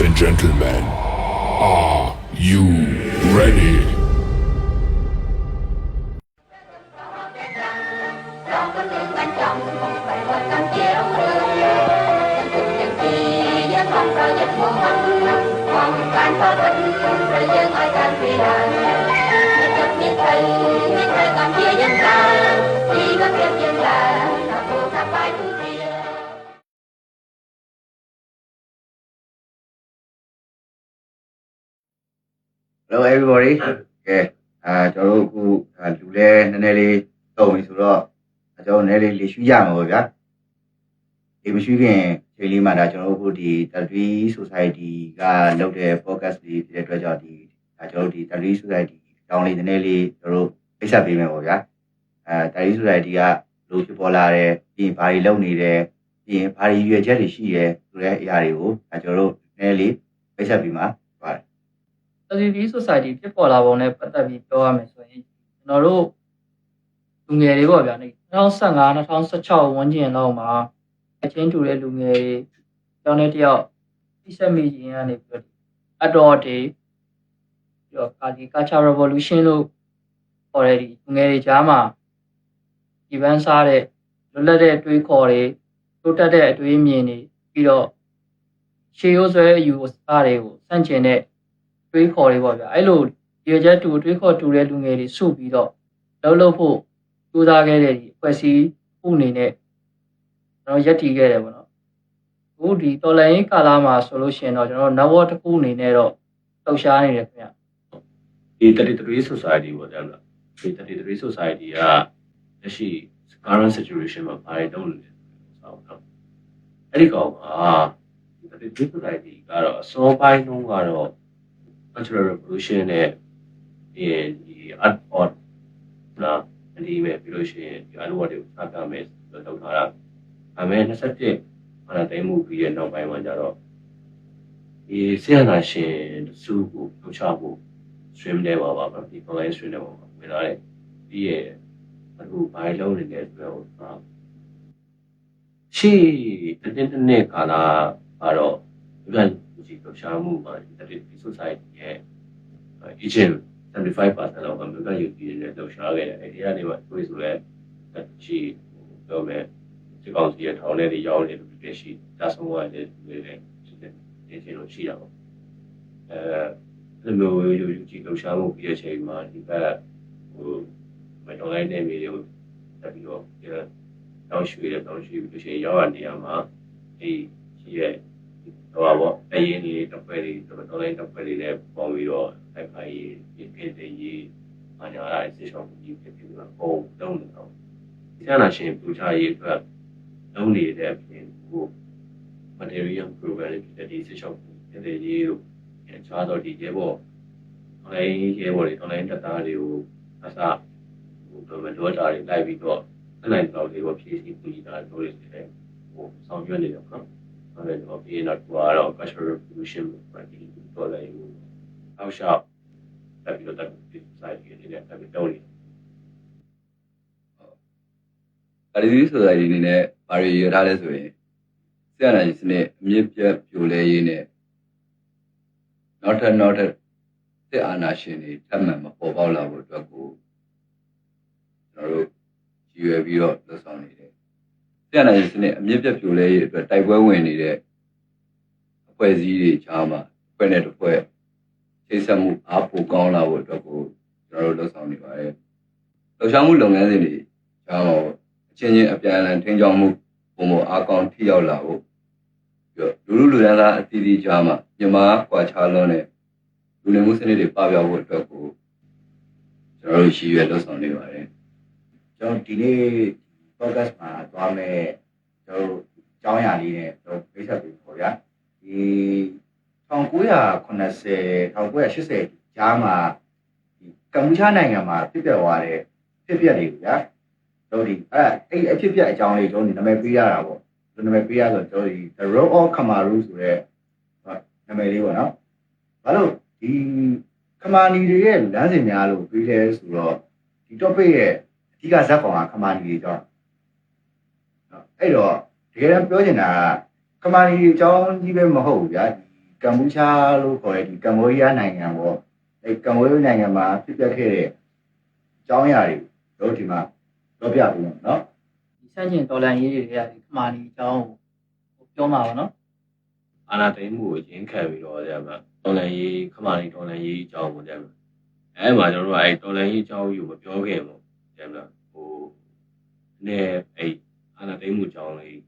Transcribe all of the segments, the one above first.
Ladies and gentlemen, are you ready? Hello everybody. Okay. ကျွန်တော်တို့အခုလူလဲနည်းနည်းလေးတုံပြီဆိုတော့ကျွန်တော်နည်းနည်းလေးလေရှုရမှာပေါ့ဗျာဒီမရှိခင်ချိန်လေးမှာဒါကျွန်တော်တို့ဒီ Tadri Society ကလုပ်တဲ့ podcast လေးဖြစ်တဲ့အတွက်ကြောင့်ဒီကျွန်တော်တို့ဒီ Tadri Society တောင်းလေးနည်းနည်းလေးကျွန်တော်တို့ဖိတ်ဆက်ပေးမယ်ပေါ့ဗျာTadri Society ကလို့ဖြစ်ပေါ်လာတဲ့ပြီးရင်ဘာတွေလုပ်နေတယ်ပြီးရင်ဘာတွေရွေချက်တွေရှိရဲဆိုတဲ့အရာတွေကိုကျွန်တော်တို့နည်းနည်းလေးဖိတ်ဆက်ပေးမှာပါတယ် Tadri Society ဖြစ်ပေါ်လာပုံနဲ့ပတ်သက်ပြီးပြောရမယ်ဆိုရင်ကျွန်တော်တို့လူငယ်တွေပေါ့ဗျာ2015 2016ဝန်းကျင်လောက်မှာအချင်းတူတဲ့လူငယ်တွေကျောင်းထဲတယောက်တိဆက်မိခြင်းကနေပြီးတော့အတော်တေပြီးတော့ဒီ Culture Revolution လို့ခေါ်တဲ့ဒီလူငယ်တွေကြားမှာဒီပန်းစားတဲ့လွတ်လပ်တဲ့အတွေးခေါ်တွေတိုးတက်တဲ့အတွေးအမြင်တွေပြီးတော့ရှေးရိုးဆွဲအယူအဆတွေကိုစန့်ကျင်တဲ့တွေးခေါ်တွေပေါ့ဗျာအဲ့လိုရေချက်တူတွေးခေါ်တူတဲ့လူငယ်တွေစုပြီးတော့လုပ်ဖို့ကြိုးစားခဲ့တဲ့ဒီအဖွဲ့အစည်းဥအနေနဲ့ကျွန်တော်ရက်တည်ခဲ့တယ်ပေါ့နော်အခုဒီတော်လိုင်းကာလာမှာဆိုလို့ရှိရင်တော့ကျွန်တော် network တစ်ခုအနေနဲ့တော့လှုပ်ရှားနေတယ်ခင်ဗျဒီTadri Society ပေါ့ဗျာဒီTadri Society ကလက်ရှိ current situation မှာဘာတွေလုပ်နေလဲဆိုတော့အဲ့ဒီကောင်ကဒီTadri Society ကတော့အစောပိုင်းတုန်းကတော့ Cultural Revolution နဲ့ဒီ art art လာဒီမဲ့ပြီးလို့ရှိရင်ဒီ art work တွေကိုစတာမယ်ဆိုတော့ထားတာအမေ21ခဏတိုင်းမှုပြီးရဲ့နောက်ပိုင်းမှာကျတော့ဒီဆရာနာရှင်စုကိုလှုပ်ရှားဖို့ stream ထဲပါပါဒီ online stream ထဲပါဝင်လာတယ်ပြီးရဲ့အခုဘာလုံးနေလဲဆိုတော့ရှေ့တစ်နေ့ကာလကတော့ဒီဒီလှုပ်ရှားမှုမှာဒီ society ရဲ့ agent 75% လောက်အမေရိကန်ယူပြီးတဲ့လှုပ်ရှားခဲ့တယ်အဲဒီကနေမှတွေးဆိုလဲရှိပြောမယ်ဒီကောင်စီရဲ့ထောင်ထဲတွေရောက်နေလို့ပြည့်ရှိဒါဆုံးကလည်းတွေလည်းဒီချင်းလို့ရှိတာပေါ့လိုမျိုးယူကြည့်လှုပ်ရှားမှုပြီးတဲ့အချိန်မှာဒီကဟိုမတော်လိုက်တဲ့မိတွေကိုတက်ပြီးတော့တောင်းရွှေ့ပြီးလို့ရှိရင်ရောက်ရနေရမှာဒီရှိရဲ့တော့ဗောအရင်ဒီတစ်ခွဲလေးတော်လိုက်တစ်ခွဲလေးနဲ့ပေါ်ပြီးတော့အဲ့ခါကြီးဒီကိစ္စကြီးအညာရအစစ်ရှောင်းကြီးဖြစ်ပြီးတော့ဟိုတုံးတော့ဒီကနာရှင်ပူချရေးအတွက်လုံးနေတဲ့အပြင်ဟို material program ဖြစ်တဲ့ဒီစစ်ရှောင်းဖြစ်တဲ့ကြီးတို့အခြားတော့ဒီကျေပေါ့ online ကျေပေါ့လေ online တက်တာတွေကိုအစားဟိုဘယ်လိုတာတွေလိုက်ပြီးတော့အဲ့လိုက်တော့လေးပေါ့ဖြည့်ဆည်းပူကြီးတာတို့တွေဖြစ်တယ်ဟိုဆောင်ရွက်နေတယ်နော်အဲ့တော့ဒီနောက်ကတော့ cultural revolution ပဲဒီတော့လည်းအောက်ရှောက်တက်ပြီးတော့တက်ပြီး society နဲ့တက်ပြီးတော့နေTadri Society အနေနဲ့ဘာတွေရထားလဲဆိုရင်ဆရာနာကြီးစနစ်အမြင့်ပြတ်ပြိုလဲရေးနဲ့နောက်ထပ်စစ်အာဏာရှင်တွေထပ်မံမပေါ်ပေါက်လာဖို့အတွက်ကိုကျွန်တော်တို့ရည်ရွယ်ပြီးတော့လုပ်ဆောင်နေတယ်ဆရာနာကြီးစနစ်အမြင့်ပြတ်ပြိုလဲရေးအတွက်တိုက်ပွဲဝင်နေတဲ့အဖွဲ့အစည်းတွေကြားမှာဖွဲ့နဲ့တစ်ဖွဲ့ချိတ်ဆက်မှုအားပိုကောင်းလာဖို့အတွက်ကိုကျွန်တော်တို့လုပ်ဆောင်နေပါတယ်လှုပ်ရှားမှုလုပ်ငန်းစဉ်တွေကြားမှာအချင်းချင်းအပြန်အလှန်ထိန်းချောင်းမှုပုံမအားကောင်းထိရောက်လာဖို့ပြီးတော့လူတန်းစားအသီးသီးကြားမှာမြန်မာကွာခြားလွန်းတဲ့လူနေမှုစနစ်တွေပပျောက်ဖို့အတွက်ကိုကျွန်တော်တို့ရည်ရွယ်လုပ်ဆောင်နေပါတယ်ကျွန်တော်ဒီနေ့ podcast မှာသွားမယ်ကျွန်တော်အကြောင်းအရာလေးနဲ့ကျွန်တော်ဖိတ်ဆက်ပေးပါဗျာဒီ1980 1980ကြားမှာဒီကမ္ဘောဒီးယားနိုင်ငံမှာဖြစ်ပျက်သွားတဲ့ဖြစ်ပျက်တွေဗျာတို့ဒီအဲ့အဖြစ်ပျက်အကြောင်းလေးကျွန်တော်နာမည်ပေးရတာပေါ့ဒီနာမည်ပေးရဆိုတော့ဒီ The Road of Khamaru ဆိုတဲ့နာမည်လေးပေါ့နော်ဘာလို့ဒီခမာနီတွေရဲ့လမ်းစဉ်များလို့ပေးလဲဆိုတော့ဒီ topic ရဲ့အဓိကဇာတ်ကောင်ကခမာနီတွေကြောင့်အဲ့တော့တကယ်တမ်းပြောချင်တာကခမာနီတွေအကြောင်းကြီးပဲမဟုတ်ဘူးဗျာ ကမ္ဘောချာလို့ခေါ်တဲ့ဒီကမ္ဘောဒီးယားနိုင်ငံပေါ့အဲကမ္ဘောဒီးယားနိုင်ငံမှာဖြစ်ပျက်ခဲ့တဲ့အကြောင်းအရာတွေတို့ဒီမှာပြောပြပြီးနော် ဒီစန့်ကျင်တော်လန်ရေးတွေကဒီခမာနီအကြောင်းကိုပြောမှာပါနော် အာနာသိမ်းမှုကိုရင်းခံပြီးတော့တဲ့မှာတော်လန်ရေးခမာနီတော်လန်ရေးအကြောင်းကိုတဲ့မှာအဲမှာကျွန်တော်တို့အဲတော်လန်ရေးအကြောင်းကိုမပြောခင်ပေါ့တဲ့မှာဟိုနဲ့အဲအာနာသိမ်းမှုအကြောင်းလေး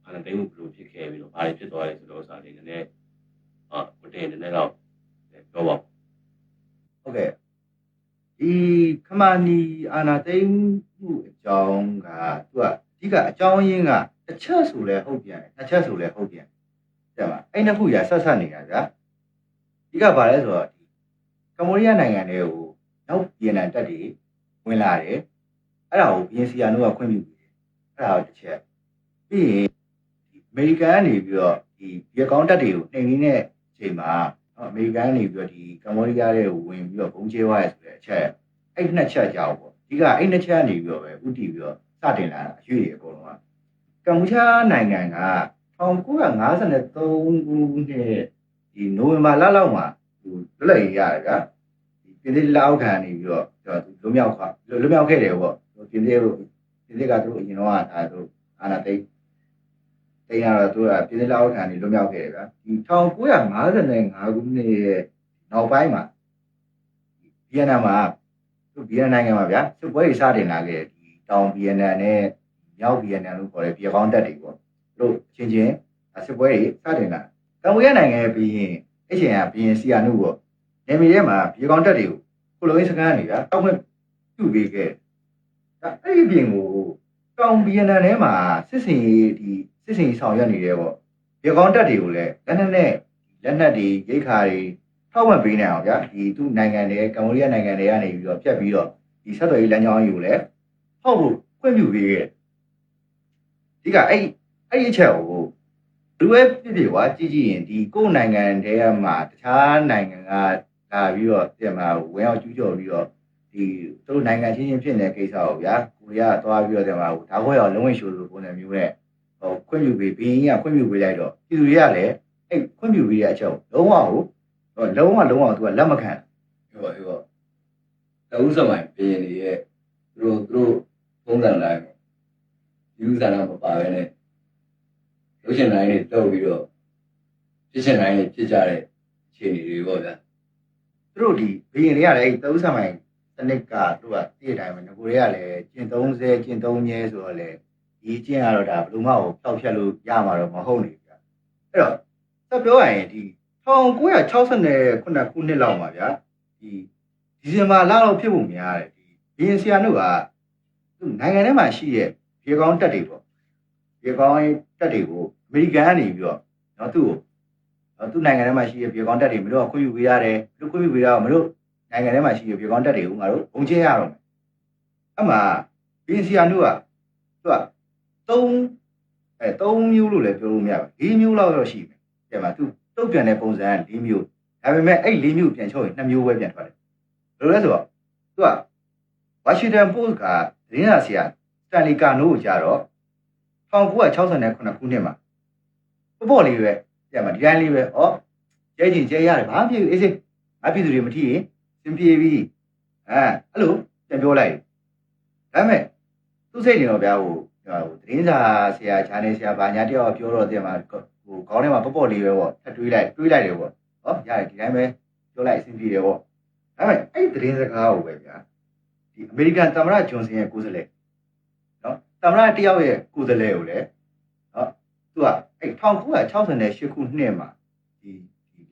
အာနာသိမ်းမှုဘယ်လိုဖြစ်ခဲ့ပြီးတော့ဘာတွေဖြစ်သွားလဲဆိုတော့ဥစားလေးနည်းနည်းဟိုတင်နည်းနည်းတော့ပြောပါ ဟုတ်ကဲ့ဒီခမာနီအာနာသိမ်းမှုအကြောင်းကသူကအဓိကအကြောင်းရင်းကတစ်ချက်ဆိုလဲဟုတ်ပြန်နှစ်ချက်ဆိုလဲဟုတ်ပြန်တဲ့မှာအဲ့နှစ်ခုရဆက်ဆက်နေတာဗျာဒီကဘာလဲဆိုတော့ဒီကမ္ဘောဒီးယားနိုင်ငံတွေကိုနောက်ဗီယက်နမ်တပ်တွေဝင်လာတယ်အဲ့ဒါကိုဘီယန်စီယာနိုကခွင့်ပြုတယ်အဲ့ဒါကိုတစ်ချက်ပြီးရင်ဒီအမေရိကန်ကနေပြီးတော့ဒီဗီယက်ကောင်တပ်တွေကိုနှိမ်နှင်းတဲ့အချိန်မှာအမေရိကန်ကနေပြီးတော့ဒီကမ္ဘောဒီးယားတွေကိုဝင်ပြီးတော့ဘုံကျဲသွားရဆိုတဲ့အချက်အဲ့နှစ်ချက်ကြောက်ပေါ့ဒီကအဲ့နှစ်ချက်ကနေပြီးတော့ပဲဥတီပြီးတော့စတင်လာတာအရွေးတွေအကုန်လုံးကမ္ဘောဒီးယားနိုင်ငံက1953ခုနှစ်ဒီနိုဝင်ဘာလလောက်မှာဟိုလွတ်လပ်ရေးရတယ်ဗျာဒီပြည်သစ်လောက်ခံနေပြီးတော့လွတ်မြောက်ခဲ့တယ်ပေါ့ပြည်သစ်ကသူတို့အရင်တော့ဒါတို့အာနာသိရတော့သူကပြည်သစ်လောက်ခံနေလွတ်မြောက်ခဲ့တယ်ဗျာဒီ1955ခုနှစ်ရဲ့နောက်ပိုင်းမှာဗီယက်နမ်မှာသူဗီယက်နမ်နိုင်ငံမှာဗျာစစ်ပွဲတွေစတင်လာခဲ့တယ်ဒီတောင်ဗီယက်နမ်နဲ့မြောက်ဗီယက်နမ်လို့ခေါ်တဲ့ဗီယက်ကောင်တပ်တွေပေါ့တို့ချင်းစစ်ပွဲတွေစတင်လာကမ္ဘောဒီးယားနိုင်ငံရဲ့ပြီးရင်အချိန်ကဘီယန်စီယာနုပေါ့နေမီထဲမှာဗီယက်ကောင်တပ်တွေကိုကိုလိုရင်းစကန်နေဗျာတောက်ခွင့်ပြုပေးခဲ့ဒါအဲ့ဒီပြင်ကိုတောင်ဗီယက်နမ်ထဲမှာစစ်စင်ဆောင်ရွက်နေတယ်ပေါ့ဗီယက်ကောင်တပ်တွေကိုလည်းလက်နက်တွေရိတ်ခါတွေထောက်ပံ့ပေးနေအောင်ဗျာဒီသူ့နိုင်ငံတွေကမ္ဘောဒီးယားနိုင်ငံတွေကနေပြီးတော့ပြတ်ပြီးတော့ဒီဆက်သွယ်ရေးလမ်းကြောင်းကြီးကိုလည်းဟောက်ဖို့ခွင့်ပြုပေးခဲ့ဒီကအဲ့ဒီအချက်ကိုလူပဲဖြစ်ဖြစ်ကွာကြည့်ရင်ဒီကိုယ်နိုင်ငံတည်းကမှတခြားနိုင်ငံကလာပြီးတော့ပြန်มาဝင်အောင်ကျူးကျော်ပြီးတော့ဒီသူတို့နိုင်ငံချင်းဖြစ်နေတဲ့ကိစ္စကိုဗျာကိုရီးယားသွားပြီးတော့ပြန်มาဓာတ်ခွဲအောင်လုံးဝရှိုးလို့ပုံစံမျိုးနဲ့ဟိုခွင့်ပြုပေးဘင်းကခွင့်ပြုပေးလိုက်တော့ပြည်သူတွေကလည်းအဲ့ခွင့်ပြုပေးတဲ့အချက်ကိုလုံးဝသူကလက်မခံဟိုတဦးစမိုင်ပြည်နေရဲ့သူတို့ပုံစံတိုင်းယူဆတာမပါပဲနဲ့လူရှင်တိုင်းတွေတောက်ပြီးတော့ဖြစ်ရှင်တိုင်းတွေဖြစ်ကြတဲ့အခြေအနေတွေပေါ့ဗျာသူတို့ဒီဘင်းတွေကလည်းတဦးစမိုင်စနစ်ကသူကတည့်တိုင်းမှာငကိုတွေကလည်းကျင့်30ကျင့်3မြဲဆိုတော့လေဒီကျင့်ကတော့ဒါဘယ်လိုမှကိုဖျောက်ဖျက်လို့ရမှာတော့မဟုတ်နေဗျာအဲ့တော့ဆက်ပြောရရင်ဒီ1969ခုနှစ်လောက်မှာဗျာဒီဇင်ဘာလလောက်ဖြစ်ဖို့များတယ်ဒီဘီယန်စီယာနုကသူနိုင်ငံထဲမှာရှိတဲ့ဗီယက်ကောင်တပ်တွေပေါ့ဗီယက်ကောင်တပ်တွေကိုအမေရိကန်ကနေပြီးတော့နော်သူ့နိုင်ငံထဲမှာရှိတဲ့ဗီယက်ကောင်တပ်တွေမလို့ခွင့်ပြုပေးရတယ်သူခွင့်ပြုပေးတော့မလို့နိုင်ငံထဲမှာရှိတဲ့ဗီယက်ကောင်တပ်တွေကိုငါတို့ဘုံကျဲရတော့မယ်အမှဘီယန်စီယာနုကသူက3မျိုးလို့လည်းပြောလို့မရဘူး4မျိုးလောက်တော့ရှိမယ်ပြန်မှာသူတုတ်ပြန်တဲ့ပုံစံက4မျိုးဒါပေမဲ့အဲ့4မျိုးပြန်ချုပ်ရင်2မျိုးပဲပြန်ထွက်တယ်ဘယ်လိုလဲဆိုတော့သူကဝါရှင်တန်ပို့စ်ကသတင်းစာဆရာစတန်လီကာနိုကိုကြာတော့1969ခုနှစ်မှာပေါ့လေးပဲပြန်မှာဒီတိုင်းလေးပဲကျဲကျဲရတယ်ဘာမှမဖြစ်ဘူးအေးစေးငါပြည်သူတွေမထီးရင်စင်ပြေပြီအဲ့လိုပြန်ပြောလိုက်ဒါပေမဲ့သူ့စိတ်နေတော့ဗျာဟိုသတင်းစာဆရာဂျာနယ်ဆရာဘာညာတယောက်ပြောတော့တဲ့မှာဟိုခေါင်းထဲမှာပေါ့လေးပဲပေါ့ထပ်တွေးလိုက်တယ်ပေါ့ရတယ်ဒီတိုင်းပဲပြောလိုက်အဆင်ပြေတယ်ပေါ့ဒါပေမဲ့အဲ့ဒီသတင်းစကားကိုပဲဗျာဒီအမေရိကန်သမ္မတဂျွန်ဆင်ရဲ့ကိုယ်စားလှယ်နော်သမ္မတတယောက်ရဲ့ကိုယ်စားလှယ်ကိုလည်းသူကအဲ့1968ခုနှစ်မှာဒီ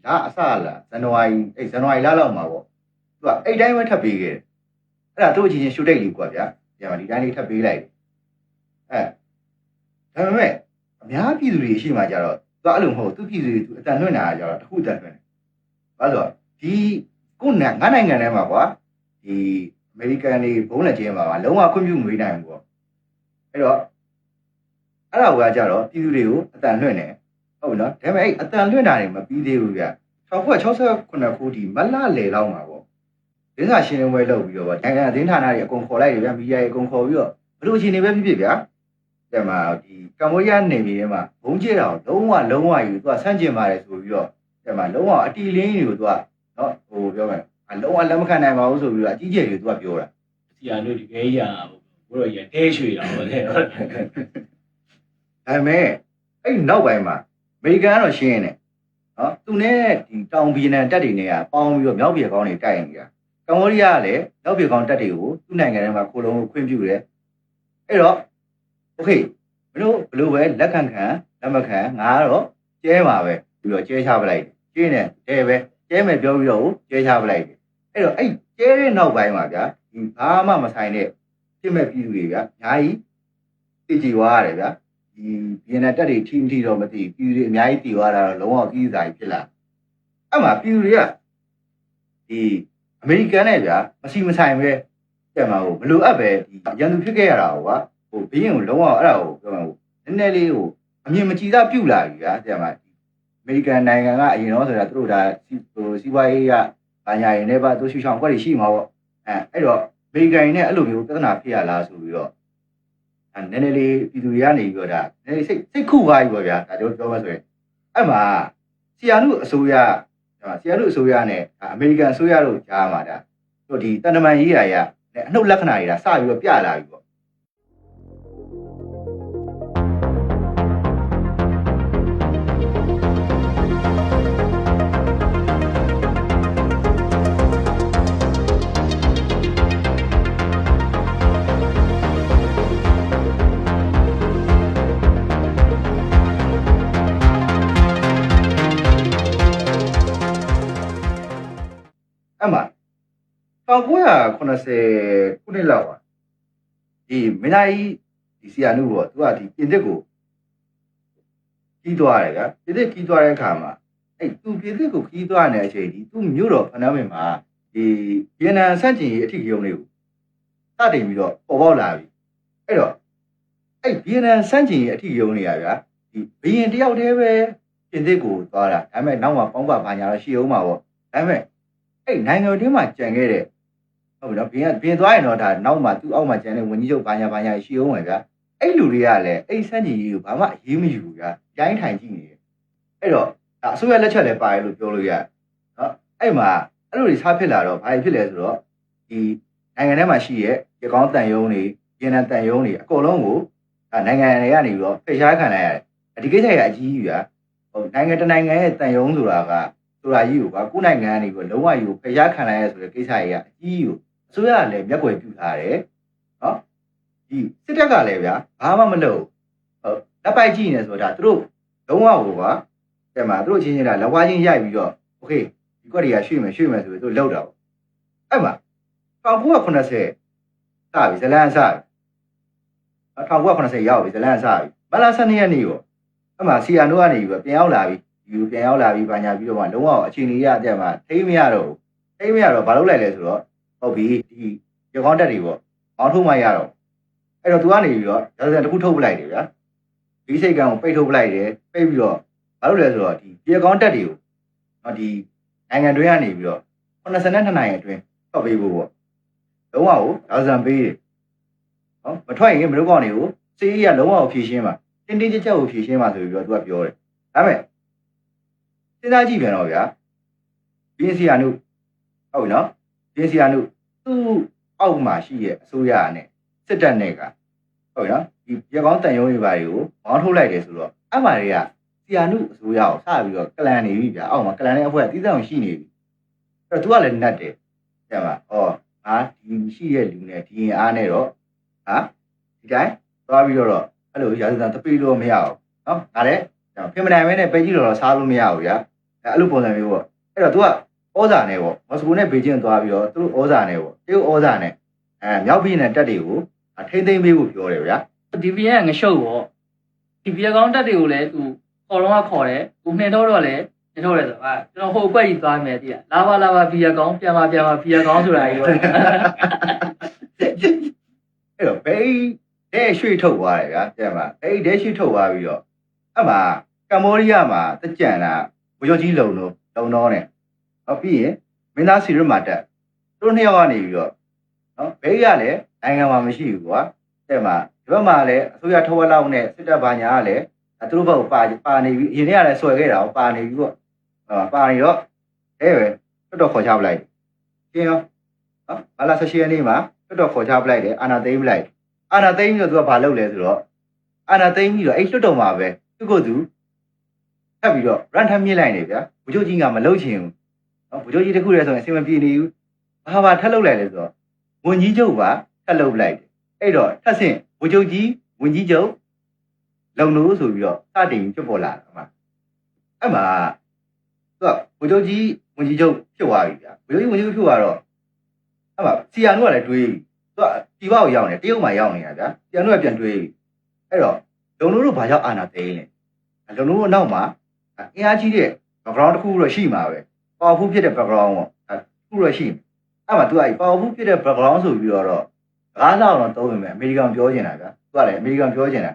လအစလာဇန်နဝါရီလလောက်မှာပေါ့သူကအဲ့တိုင်းပဲထပ်ပေးခဲ့တယ်အဲ့ဒါသူ့အချင်းရှုတိတ်လေးကွာဗျာပြန်ဒီတိုင်းလေးထပ်ပေးလိုက်ဒါပေမဲ့အများပြည်သူတွေရှိမှကြတော့သူအဲ့လိုမဟုတ်သူပြည်သူတွေသူအတန်လွှင့်တာကြတော့တခုအတန်လွှင့်တယ်ဘာလို့ဒီကိုငါနိုင်ငံထဲမှာကွာဒီအမေရိကန်တွေဘုံလက်ကျင်းမှာလုံးဝခွင့်ပြုမပေးနိုင်ဘူးပေါ့အဲ့တော့အဲ့ဒါကကြတော့ပြည်သူတွေကိုအတန်လွှင့်တယ်ဟုတ်ပြီနော်ဒါပေမဲ့အဲ့အတန်လွှင့်တာတွေမပြီးသေးဘူးဗျ1968ခုဒီမလလေလောက်မှာပေါ့ဒင်းစာရှင်းလင်းပွဲလုပ်ပြီးတော့နိုင်ငံအသင်းဌာနတွေအကုန်ခေါ်လိုက်တယ်ဗျမီဒီယာတွေအကုန်ခေါ်ပြီးတော့ဘယ်လိုအခြေအနေပဲဖြစ်ဖြစ်ဗျာတဲ့မှာဒီကမ္ဘောဒီးယားနေပြည်ထဲမှာဘုံကျဲတာကိုလုံးဝယူသူကဆန့်ကျင်ပါတယ်ဆိုပြီးတော့ တဲ့မှာလုံးဝအတီလင်းတွေကိုသူကနော်ဟိုပြောမယ်လုံးဝလက်မခံနိုင်ပါဘူးဆိုပြီးတော့အကြီးကျယ်တွေသူကပြောတာ စီယာတို့ဒီကဲရဘိုးတော်ရတဲရွှေတာပေါ့လေ ဒါပေမဲ့အဲ့နောက်ပိုင်းမှာအမေရိကန်ကတော့ရှင်းနေနော်သူနဲ့ဒီတောင်ဗီယက်နမ်တပ်တွေနဲ့ကပေါင်းပြီးတော့မြောက်ဗီယက်ကောင်းတွေတိုက်နေတာကမ္ဘောဒီးယားကလည်းမြောက်ဗီယက်ကောင်းတပ်တွေကိုသူ့နိုင်ငံထဲမှာခိုးလုံးကိုခွင့်ပြုတယ်အဲ့တော့โอเคမင်းတို့ဘလို့ပဲလက်ခံလက်မခံငါကတော့ကျဲပါပဲပြီးတော့ကျဲချပလိုက်ကျင်းနေတယ်ပဲကျဲမယ်ပြောပြီးတော့ကျဲချပလိုက်အဲ့တော့အဲ့ကျဲတဲ့နောက်ပိုင်းမှာဗျာဒီဘာမှမဆိုင်တဲ့ဖြစ်မဲ့ပြည်သူတွေဗျာအများကြီးသိကြည်သွားရတယ်ဗျာဒီဗီယက်နမ်တပ်တွေထိမထိတော့မသိပြည်သူတွေအများကြီးတည်သွားတာတော့လုံးဝကြီးစားကြီးဖြစ်လာအဲ့မှာပြည်သူတွေကဒီအမေရိကန်နဲ့ဗျာမရှိမဆိုင်ပဲတဲ့မှာဟိုဘလို့အပ်ပဲဒီရန်သူဖြစ်ခဲ့ရတာဟိုကဟိုဘင်းကိုလုံးဝအဲ့ဒါကိုပြောမှာဟိုနည်းနည်းလေးဟိုအမြင်မကြည်သာပြုတ်လာပြီဗျာတဲ့မှာအမေရိကန်နိုင်ငံကအရင်တော့ဆိုတာသူတို့ဒါဟိုစီးပွားရေးကဘာညာရင်လည်းပါသူရှူချောင်းခွက်တွေရှိမှာပေါ့အဲ့တော့အမေရိကန်နဲ့အဲ့လိုမျိုးပြဿနာဖြစ်ရလားဆိုပြီးတော့နည်းနည်းလေးပြည်သူတွေကနေပြီးတော့ဒါနည်းနည်းစိတ်ခုသွားပြီပေါ့ဗျာဒါတို့ပြောမှဆိုရင်အဲ့မှာဆီယာနုအစိုးရနဲ့အမေရိကန်အစိုးရတို့ကြားမှာဒါတို့ဒီတန်တမန်ရေးရာရအနှုတ်လက္ခဏာတွေဒါစပြီးတော့ပြလာပြီပေါ့အဲ့မှာ1980ခုနှစ်လောက်ပါဒီမင်းသားကြီးဒီဆီယာနုပေါ့သူကဒီပြင်သစ်ကိုကြီးသွားတယ်ဗျာပြင်သစ်ကြီးသွားတဲ့အခါမှာအဲ့သူပြင်သစ်ကိုကြီးသွားနေတဲ့အချိန်ဒီသူ့မြို့တော်ဖနန်းပင်မှာဒီဗီယက်နမ်ဆန့်ကျင်ရေးအထူးရုံးလေးကိုစတင်ပြီးတော့ပေါ်ပေါက်လာပြီအဲ့တော့အဲ့ဗီယက်နမ်ဆန့်ကျင်ရေးအထူးရုံးလေးရဗျာဒီဘီရင်တယောက်တည်းပဲပြင်သစ်ကိုသွားတာဒါပေမဲ့နောက်မှာပေါင်းပါဘာညာတော့ရှိအောင်ပါပေါ့ဒါပေမဲ့အဲ့နိုင်ငံတွင်းမှာကြံခဲ့တဲ့ဟုတ်ပြီနော်ဘင်းသွားရင်တော့ဒါနောက်မှာသူ့အောက်မှာကြံတဲ့ဝန်ကြီးချုပ်ဘာညာရှိအောင်ပဲဗျာအဲ့လူတွေကလည်းအဲ့စန့်ကျင်ကြီးကိုဘာမှအရေးမယူဘူးဗျာကြိုင်းထိုင်ကြည့်နေတယ်အဲ့တော့ဒါအစိုးရလက်ချက်လည်းပါတယ်လို့ပြောလို့ရနော်အဲ့မှာအဲ့လိုတွေစားဖြစ်လာတော့ဘာဖြစ်လဲဆိုတော့ဒီနိုင်ငံထဲမှာရှိရဲ့ရကောင်းတန်ယုံတွေရင်းနှံတန်ယုံတွေအကုန်လုံးကိုနိုင်ငံတွေကနေပြီးတော့ဖိရှားခံလိုက်ရတယ်ဒီကိစ္စကအကြီးကြီးဗျာဟိုနိုင်ငံတနိုင်ငံရဲ့တန်ယုံဆိုတာကဆိုတာကြီးကိုကိုယ်နိုင်ငံကနေပြီးလုံးဝယူဖိရှားခံလိုက်ရဆိုတဲ့ကိစ္စကြီးကအကြီးကိုအစိုးရကလည်းမျက်ကွယ်ပြုထားတယ်နော်ဒီစစ်တပ်ကလည်းဗျာဘာမှမလုပ်ဟုတ်လက်ပိုက်ကြည့်နေဆိုတာသူတို့လုံးဝဟိုပါတဲ့မှာသူတို့ချင်းချင်းကလက်ဝါးချင်းရိုက်ပြီးတော့โอเคဒီကွက်တွေကရွှေ့မယ်ဆိုပြီးသူတို့လောက်တာပေါ့အဲ့မှာ1980စပြီဇလန်စပြီ1980ရောက်ပြီဇလန်စပြီမလာ12ရက်နေ့ပေါ့အဲ့မှာဆီယာနိုကနေပြီးပြန်ရောက်လာပြီဘာညာပြီးတော့မှလုံးဝအခြေအနေရတဲ့မှာထိမရတော့ဘာလုပ်လိုက်လဲဆိုတော့ဟုတ်ပြီဒီရကောင်းတက်တွေပေါ့အောင်းထုတ်မှရတော့အဲ့တော့သူကနေပြီးတော့ဒါဆိုတစ်ခုထုတ်ပလိုက်တယ်ဗျာဒီစိတ်ကံကိုပိတ်ထုတ်ပလိုက်တယ်ပိတ်ပြီးတော့ဘာလုပ်လဲဆိုတော့ဒီရကောင်းတက်တွေကိုနော်ဒီနိုင်ငံတွင်းကနေပြီးတော့82နိုင်အတွင်းထွက်ပေးဖို့ပေါ့လုံးဝကိုဒါဇန်ပေးတယ်နော်မထွက်ရင်မတို့ကောင်တွေကိုစေးရလုံးဝကိုဖြည့်ရှင်းပါတင်းတင်းကြပ်ကြပ်ကိုဖြည့်ရှင်းပါဆိုပြီးတော့သူကပြောတယ်ဒါပေမဲ့စဉ်းစားကြည့်ပြန်တော့ဗျာဘင်းစီယာနုဟုတ်နော်ဘင်းစီယာနုသူ့အောက်မှာရှိရဲ့အစိုးရနဲ့စစ်တပ်နဲ့ကဟုတ်နော်ဒီရကောင်းတန်ရုံးတွေပါတွေကိုမောင်းထုတ်လိုက်တယ်ဆိုတော့အမှတွေကစီယာနုအစိုးရကိုစပြီးတော့ကလန်နေပြီဗျာအောက်မှာကလန်တဲ့အဖွဲ့အသီးသန့်ရှိနေပြီအဲ့တော့သူကလည်းနတ်တယ်တဲ့မှာဩငါဒီရှိရဲ့လူနဲ့ဒီရင်အားနဲ့တော့ဟာဒီတိုင်းသွားပြီးတော့အဲ့လိုရာဇသံတပိလို့မရအောင်နော်ဒါလည်းပြင်မနိုင်မဲနဲ့ပဲကြီးတော့စားလို့မရဘူးဗျာအဲ့လိုပုံစံမျိုးပေါ့အဲ့တော့ तू ကဩဇာနဲ့ပေါ့မော်စကိုနဲ့ဘေကျင်းသွားပြီးတော့သူတို့ဩဇာနဲ့ပေါ့တရုတ်ဩဇာနဲ့မြောက်ပြည်နယ်တပ်တွေကိုထိမ့်သိမ်းပေးဖို့ပြောတယ်ဗျာ ဒီပြည့်ကငရှုပ်ပေါ့ဒီပြည့်ကောင်းတက်တွေကိုလည်းသူခေါ်တော့ခေါ်တယ်ကိုနှင်တော့လည်းနှင်တော့တယ်ဆိုတာကျွန်တော်ဟိုအကွက်ကြီးသွားမယ်တည်းလာပါပြည့်ကောင်းပြန်ပါပြည့်ကောင်းဆိုတာကြီးပေါ့အဲ့တော့ဘဲရွှေ့ထုတ်သွားတယ်ဗျာတဲ့မှာဘဲရွှေ့ထုတ်သွားပြီးတော့အဲ့မှာကမ္ဘောဒီးယားမှာတကြံတာဘိုးချုပ်ကြီးလုံတော့နဲ့ဟောပြီးရင်မင်းသားစီရမတက်သူတို့နှစ်ယောက်ကနေပြီးတော့နော်ဘဲကလည်းနိုင်ငံမှာမရှိဘူးကွာတဲ့မှာဒီဘက်မှာလည်းအစိုးရထောက်ဝက်လောက်နဲ့စစ်တပ်ဘာညာကလည်းသူတို့ဘက်ကိုပါနေပြီးအရင်ကလည်းဆွဲခဲ့တာပါနေပြီးတော့ ပါနေတော့ပဲတော်ခေါ်ချပလိုက်ရှင်းရောဘာလာ16ရက်နေ့မှာတော်ခေါ်ချပလိုက်တယ်အာနာသိမ်းပလိုက်အာနာသိမ်းပြီးတော့သူကဘာလုပ်လဲဆိုတော့အာနာသိမ်းပြီးတော့အဲ့လွတ်တော်မှာပဲသူကသူထပ်ပြီးတော့ run ထပ်မြင့်လိုက်နေဗျာဘုချုပ်ကြီးကမလုပ်ချင်ဘူးဘုချုပ်ကြီးတခုတည်းဆိုရင်အစင်မပြေနေဘူးဘာထပ်လုပ်လိုက်လဲဆိုတော့ဝန်ကြီးချုပ်ပါထပ်လုပ်လိုက်တယ်အဲ့တော့ထပ်ဆင့်ဘုချုပ်ကြီးဝန်ကြီးချုပ်လုံလို့ဆိုပြီးတော့စတင်ဖြစ်ပေါ်လာအမှအဲ့မှာသူကဘုချုပ်ကြီးဝန်ကြီးချုပ်ဖြစ်သွားပြီဗျာဘုချုပ်ကြီးဝန်ကြီးချုပ်ဖြစ်သွားတော့အဲ့မှာစီယာနုကလည်းတွေးပြီသူကဒီဘောက်ရောက်နေတရုတ်မှာရောက်နေတာဗျာစီယာနုကပြန်တွေးပြီအဲ့တော့လုံလို့ဘာကြောင့်အာနာသိမ်းလဲလုံလို့အနောက်မှာအင်အားကြီးတဲ့ background တစ်ခုတော့ရှိမှာပဲ powerful ဖြစ်တဲ့ background ပေါ့တစ်ခုတော့ရှိအဲ့မှာသူက powerful ဖြစ်တဲ့ background ဆိုပြီးတော့ကားနောက်တော့သုံးနေမယ်အမေရိကန်ပြောချင်တာဗျာသူကလည်းအမေရိကန်ပြောချင်တာ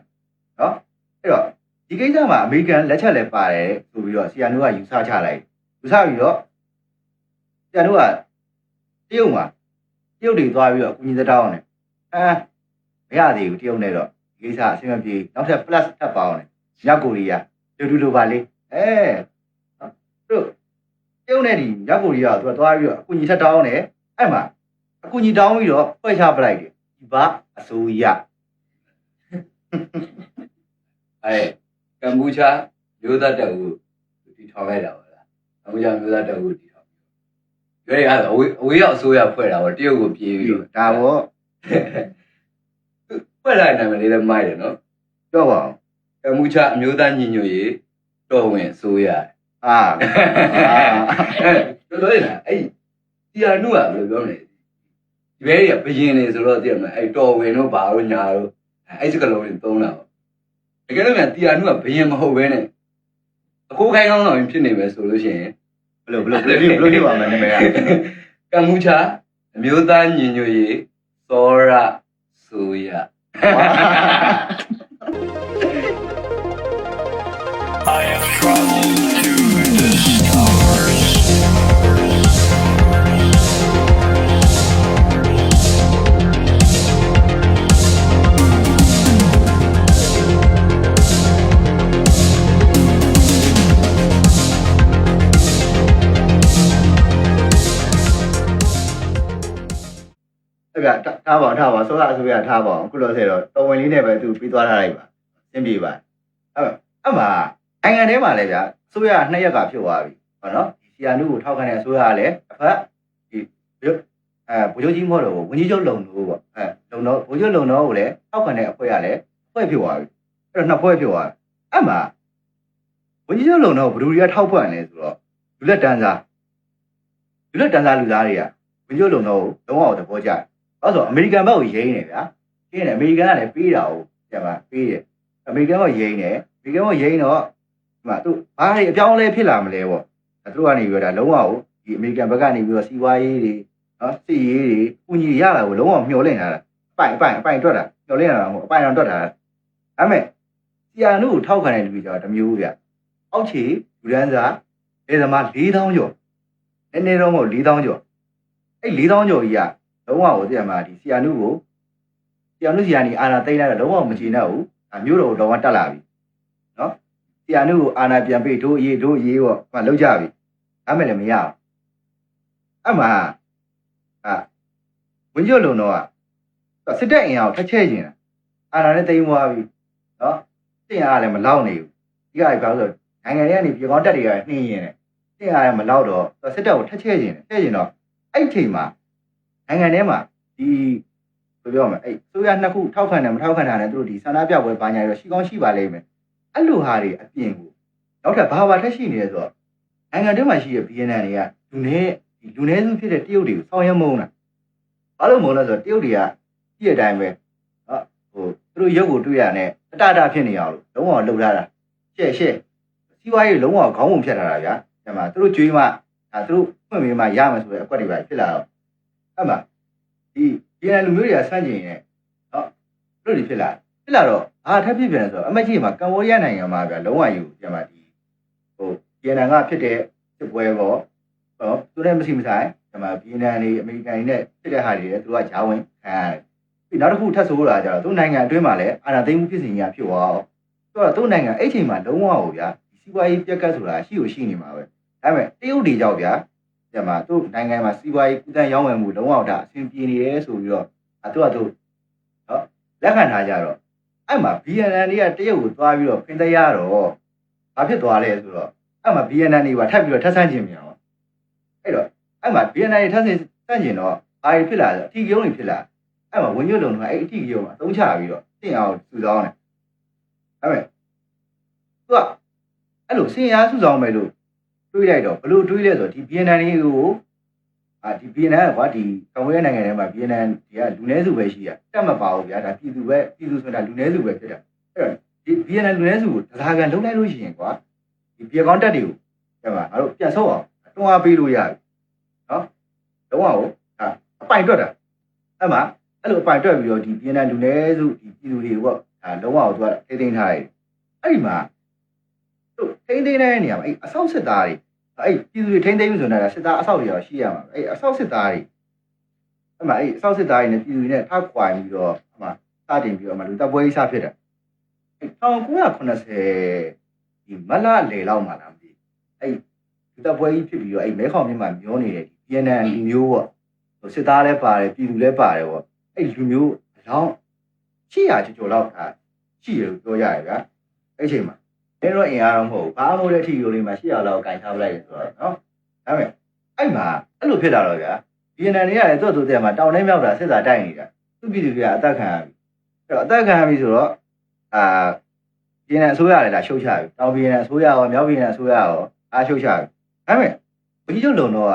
နော်အဲ့တော့ဒီကိစ္စမှာအမေရိကန်လက်ချက်လည်းပါတယ်ဆိုပြီးတော့ဆီယာနုကယူဆချလိုက်ယူဆပြီးတော့ဆီယာနုကတရုတ်မှာတရုတ်တွေသွားပြီးတော့အကူကြီးတောင်းတယ်မရသေးဘူးတရုတ်နဲ့တော့ဒီကိစ္စအဆင်မပြေနောက်ထပ် plus ထပ်ပေါင်းတယ်မြောက်ကိုရီးယားလိုပါလေသူတရုတ်နဲ့ဒီမြောက်ကိုရီးယားကသူကသွားပြီးတော့အကူကြီးထပ်တောင်းတယ်အဲ့မှာအကူကြီးတောင်းပြီးတော့ဖွဲ့ချပလိုက်တယ်ဒီဘာအစိုးရကမ္ဘောရှားမျိုးသားတပ်ကိုတီထောင်လိုက်တာပါလားကမ္ဘောရှားမျိုးသားတပ်ကိုတီထောင်ပြီးတော့အဝေးရောက်အစိုးရဖွဲ့တာပေါ့တရုတ်ကိုပြေးပြီးတော့ဒါပေါ့ဖွဲ့လိုက်နိုင်မလေးလည်းမိုက်တယ်နော်ပြောပါအောင်ကမ္ဘောရှားအမျိုးသားညီညွတ်ရေးတော်ဝင်အစိုးရပြောလို့ရလားအဲ့တီယာနုကဘယ်လိုပြောမလဲဒီဘဲတွေကဘယင်နေဆိုတော့သိရမလားအဲ့တော်ဝင်တို့ဘာတို့ညာတို့အဲ့စကလုံးတွေသုံးတာပေါ့တကယ်လို့မြန်တီယာနုကဘယင်မဟုတ်ဘဲနဲ့အခိုးခိုင်းကောင်းဆောင်ဖြစ်နေမယ်ဆိုလို့ရှိရင်ဘယ်လိုဖြစ်ပါမလဲနာမည်ကကမ္ဘောရှားအမျိုးသားညီညွတ်ရေးစောရဆိုရI have traveled to the stars. ထားပါဆောရအစိုးရထားပါအခုလို့ဆိုတော့တော်ဝင်လေးနဲ့ပဲသူပြီးသွားထားလိုက်ပါရှင်းပြပါအဲ့မှာနိုင်ငံထဲမှာလည်းဗျာအစိုးရ2ရက်ကဖြစ်သွားပြီဟောနော်ဒီဆီယာနုကိုထောက်ခံတဲ့အစိုးရကလည်းအဖက်ဒီဗိုလ်ချုပ်ကြီးမဟုတ်တော့ဘူးဝန်ကြီးချုပ်လုံလို့ပေါ့လုံတော့ဗိုလ်ချုပ်လုံတော့ကိုလည်းထောက်ခံတဲ့အဖွဲ့ကလည်းအဖွဲ့ဖြစ်သွားပြီအဲ့တော့နှစ်ဖွဲ့ဖြစ်သွားအဲ့မှာဝန်ကြီးချုပ်လုံတော့ဘယ်သူတွေကထောက်ပံ့လဲဆိုတော့လူလက်တန်းစားလူသားတွေကဝန်ကြီးချုပ်လုံတော့လုံးဝသဘောကျအဲ့ဆိုအမေရိကန်ဘက်ကိုရိမ့်နေဗျာရိမ့်နေအမေရိကန်ကလည်းပေးတာကိုပြန်ပါပေးတယ်အမေရိကန်ဘက်ရိမ့်နေအမေရိကန်ဘက်ရိမ့်တော့ဒီမှာသူဘာတွေအပြောင်းအလဲဖြစ်လာမလဲပေါ့သူတို့ကနေပြီးတော့ဒါလုံးဝကိုဒီအမေရိကန်ဘက်ကနေပြီးတော့စီးပွားရေးတွေနော်စစ်ရေးတွေကုညီရတာကိုလုံးဝမျှော်လင့်နေတာအပိုင်တွက်တာမျှော်လင့်နေတာမဟုတ်အပိုင်တော့တွက်တာအဲ့မဲ့ဆီယာနုကိုထောက်ခံတဲ့လူတွေကြောင့်တမျိုးဗျအောက်ခြေလူဒန်းစားလေသမား4000ကျော်နည်းနည်းတော့မဟုတ်4000ကျော်အဲ့4000ကျော်ကြီးကလုံးဝကိုသိရမှာဒီဆီယာနုကိုဆီယာနီအာနာသိမ့်လိုက်တော့လုံးဝမချေနဲ့ဘူးမျိုးတော်တော့တက်လာပြီနော်ဆီယာနုကိုအာနာပြန်ပေးတို့ရေးပေါ့မှလောက်ကြပြီအဲ့မဲ့လည်းမရအောင်အဲ့မှာဝန်ကြီးလုံတော့စစ်တပ်အင်အားကိုထက်ချဲ့ကျင်တာအာနာနဲ့သိမ်းသွားပြီနော်စစ်အားလည်းမလောက်နေဘူးဒီကဘာလို့ဆိုနိုင်ငံတွေကနေပြည်ကောင်းတက်တွေကနှင်းရင်တယ်စစ်အားလည်းမလောက်တော့စစ်တပ်ကိုထက်ချဲ့ကျင်တော့အဲ့ချိန်မှာနိုင်ငံထဲမှာဒီဘယ်ပြောမလဲအဲ့ဆိုရနှစ်ခုထောက်ခံတယ်မထောက်ခံတာနဲ့သူတို့ဒီဆန္ဒပြပွဲဘာညာရောရှိကောင်းရှိပါလိမ့်မယ်အဲ့လိုဟာတွေအပြင်ကိုနောက်ထပ်ဘာထက်ရှိနေလဲဆိုတော့နိုင်ငံထဲမှာရှိတဲ့ BNN တွေကလူနည်းစုဖြစ်တဲ့တရုတ်တွေကိုဆောင်းရမုန်းတာဘာလို့မုန်းလဲဆိုတော့တရုတ်တွေကကြည့်တဲ့အတိုင်းပဲသူတို့ရုပ်ကိုတွေ့ရတဲ့အတဖြစ်နေအောင်လုံးဝလှုပ်ထားတာရှက်စီးပွားရေးလုံးဝခေါင်းပုံဖြတ်ထားတာဗျာဒီမှာသူတို့ကြွေးမှသူတို့ဖွင့်ပေးမှရမယ်ဆိုတဲ့အကွက်တွေပဲဖြစ်လာတော့အဲ့မှာဒီလူမျိုးတွေကစန့်ကျင်နေတို့တွေဖြစ်လာတော့ထပ်ဖြစ်ပြန်ဆိုတော့အမကြီးမှာကမ္ဘောဒီးယားနိုင်ငံမှာဗျာလုံးဝယူပြန်မှာဒီBNN ကဖြစ်တဲ့စစ်ပွဲပေါ့သူနဲ့မရှိမဆိုင်ဒီမှာ BNN တွေအမေရိကန်တွေနဲ့ဖြစ်တဲ့ဟာတွေသူကဂျာဝင်ခံပြီးနောက်တစ်ခုထပ်ဆိုးလာကြတော့သူနိုင်ငံအတွင်းမှာလည်းအာဏာသိမ်းမှုဖြစ်စဉ်ကြီးဖြစ်သွားအောင်သူကသူ့နိုင်ငံအဲ့ချိန်မှာလုံးဝကိုဗျာစီးပွားရေးပြက်ကတ်ဆိုတာရှိနေမှာပဲ ဒါပေမဲ့တရုတ်တွေကြောက်ဗျာဒီမှာသူ့နိုင်ငံမှာစီးပွားရေးကုသန်းရောင်းဝယ်မှုလုံးဝဒါအဆင်ပြေနေတယ်ဆိုပြီးတော့သူကသူနော်လက်ခံထားကြတော့အဲ့မှာ BNN တွေကတရုတ်ကိုသွားပြီးတော့ဖင်တရားတော့ဘာဖြစ်သွားလဲဆိုတော့အဲ့မှာ BNN တွေကထပ်ပြီးတော့ထပ်ဆန်းကျင်ပြန်တော့အဲ့တော့အဲ့မှာ BNN တွေထပ်ဆန်းကျင်တော့ဘာဖြစ်လာလဲအထီးကျုံတွေဖြစ်လာအဲ့မှာဝင်ညွတ်လုံကအဲ့အထီးကျုံမှာအသုံးချပြီးတော့တင့်အောင်စုဆောင်းတယ်အဲ့မဲ့သူကအဲ့လိုစင်အားစုဆောင်းမယ်လို့တွေးလိုက်တော့ဘလို့တွေးလဲဆိုတော့ဒီ BNN တွေကိုဒီ BNN ကွာဒီကမ္ဘောဒီးယားနိုင်ငံထဲမှာ BNN တွေကလူနည်းစုပဲရှိရတက်မပါဘူးဗျာဒါပြည်သူဆိုတာလူနည်းစုပဲဖြစ်တာအဲ့တော့ဒီ BNN လူနည်းစုကိုတရားခံလုံးလိုက်လို့ရှိရင်ကွာဒီပြေကောင်းတက်တွေကိုကျမငါတို့ပြန်ဆုပ်အောင်တွန်းအားပေးလို့ရတယ်နော်လုံးဝအပိုင်တွက်တာအဲ့မှာအဲ့လိုအပိုင်တွက်ပြီးတော့ဒီ BNN လူနည်းစုဒီပြည်သူတွေပေါ့လုံးဝသူကထိန်းထားရတယ်အဲ့ဒီမှာသူထိန်းတဲ့နေရာမှာအဲ့အဆောက်စစ်သားတွေအဲ့ပြည်သူတွေထိန်းသိမ်းမှုဆိုတာစစ်သားအဆောက်တွေရောရှိရမှာအဲ့အဆောက်စစ်သားတွေအဲ့မှာအဲ့အဆောက်စစ်သားတွေနဲ့ပြည်သူတွေနဲ့ထောက်ခွာပြီးတော့အမှစတင်ပြီးတော့လူတပ်ပွဲကြီးစဖြစ်တာအဲ့1980ဒီမလလေလောက်မှာလားမသိအဲ့လူတပ်ပွဲကြီးဖြစ်ပြီးတော့အဲ့မဲခေါင်မြစ်မှာမျောနေတဲ့ဒီ BNN လူမျိုးပေါ့စစ်သားလည်းပါတယ်ပြည်သူလည်းပါတယ်ပေါ့အဲ့လူမျိုးအလောင်း800ကျော်လောက်ရှိရလို့ပြောရတယ်ဗျာအဲ့ချိန်မှာအဲ့တော့အင်အားတော့မဟုတ်ဘူးဘာမှမဟုတ်တဲ့အထီကိုလေးမှာ800လောက်ကင်ထားပလိုက်ရဆိုတော့နော်ဒါပေမဲ့အဲ့မှာအဲ့လိုဖြစ်လာတော့ဗျာ BNN တွေကလည်းသူ့တဲ့မှာတောင်ထဲမြောက်တာစစ်သားတိုက်နေတာသူ့ပြည်သူတွေကအသက်ခံရပြီအဲ့တော့အသက်ခံရပြီဆိုတော့BNN အစိုးရလည်းဒါရှုတ်ချပြီတောင် BNN အစိုးရရောမြောက် BNN အစိုးရရောအားရှုတ်ချပြီဒါပေမဲ့ဘကြီးချုပ်လုံတော့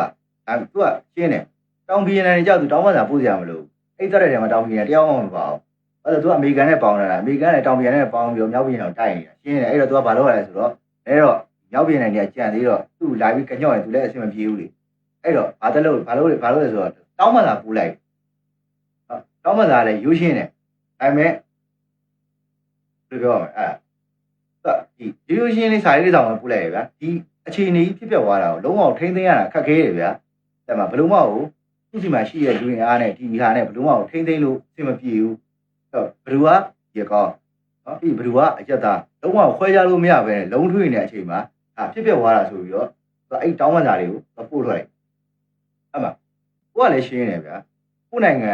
သူကရှင်းတယ်တောင် BNN တွေကြောက်သူတောင်းပန်စာပို့စရာမလိုအဲ့တက်တဲ့ထဲမှာတောင် BNN တယောက်မှမပါဘူးအဲ့တော့သူကအမေရိကန်နဲ့ပေါင်းလာတာအမေရိကန်နဲ့တောင် BNN နဲ့ပေါင်းပြီးတော့မြောက် BNN ကိုတိုက်နေတာရှင်းတယ်အဲ့တော့သူကဘာလုပ်ရလဲဆိုတော့အဲ့တော့မြောက် BNN တွေကကြံသေးတော့သူ့လာပြီးကညော့ရင်သူလည်းအဆင်မပြေဘူးလေအဲ့တော့ဘာလို့လဲဆိုတော့တောင်းပန်စာပို့လိုက်တောင်းပန်စာလည်းရိုးရှင်းတယ်ဒါပေမဲ့ဘယ်လိုပြောရမလဲဒီရိုးရှင်းလေးစာလေးတောင်မှပို့လိုက်ရဗျာဒီအခြေအနေကြီးဖြစ်ပျက်သွားတာကိုလုံးဝထိန်းသိမ်းရတာခက်ခဲတယ်ဗျာအဲ့မှာဘယ်လိုမှကိုသူ့စီမှာရှိတဲ့လူရင်အားနဲ့ဒီဟာနဲ့ဘယ်လိုမှကိုထိန်းသိမ်းလို့အဆင်မပြေဘူးအဲ့ဘယ်သူကရေကောင်းနော်ပြီးဘယ်သူကအကြက်သားလုံးဝခွဲခြားလို့မရဘဲနဲ့လုံးထွေးနေတဲ့အချိန်မှာဖြစ်ပျက်သွားတာဆိုပြီးတော့အဲ့တောင်းပန်စာတွေကိုပို့ထွက်လိုက်အဲ့မှာကိုကလည်းရှင်းနေဗျာကိုနိုင်ငံ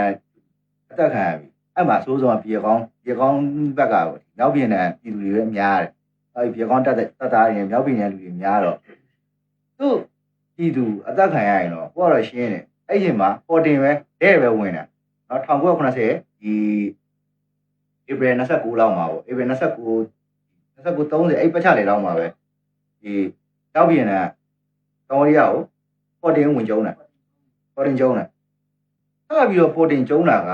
အသက်ခံရပြီအဲ့မှာစိုးစုံကပြေကောင်းဘက်ကပေါ့မြောက်ပြည်နယ်ပြည်သူတွေပဲများတယ်အဲ့ပြေကောင်းတက်သားရင်မြောက်ပြည်နယ်လူတွေများတော့သူ့ပြည်သူအသက်ခံရရင်တော့ကိုကတော့ရှင်းတယ်အဲ့ချိန်မှာပေါ်တင်ပဲတဲ့ပဲဝင်တာနော်1990ဒီဧပြီ29လောက်မှာပေါ့ဧပြီ29 30အဲ့ပတ်ချလေလောက်မှာပဲဒီတောက်ပြည်နယ်တောင်ရီးယားကိုပေါ်တင်ဝင်ကျုံးတာပေါ်တင်ကျုံးတာဆက်ပြီးတော့ပေါ်တင်ကျုံးတာက